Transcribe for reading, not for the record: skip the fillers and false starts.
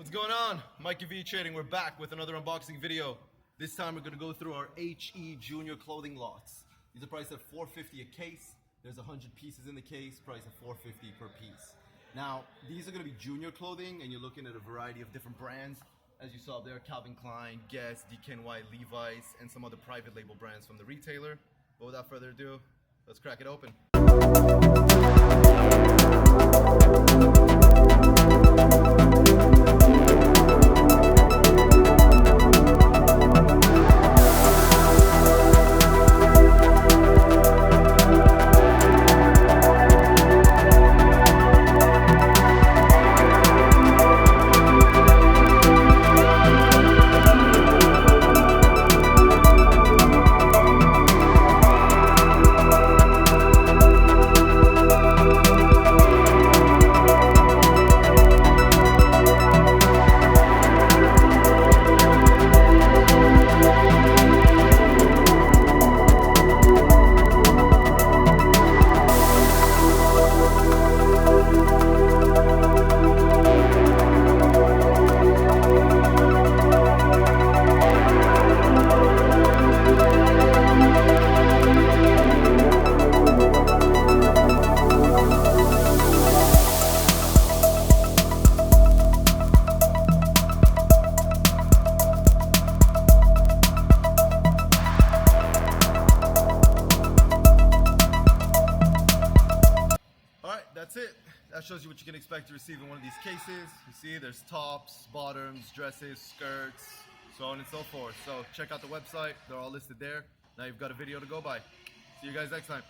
What's going on? Mikey V Trading. We're back with another unboxing video. This time we're going to go through our HE Junior clothing lots. These are priced at $4.50 a case. There's 100 pieces in the case, priced at $4.50 per piece. Now, these are going to be junior clothing, and you're looking at a variety of different brands. As you saw there, Calvin Klein, Guess, DKNY, Levi's, and some other private label brands from the retailer. But without further ado, let's crack it open. That's it. That shows you what you can expect to receive in one of these cases. You see there's tops, bottoms, dresses, skirts, so on and so forth. So check out the website. They're all listed there. Now you've got a video to go by. See you guys next time.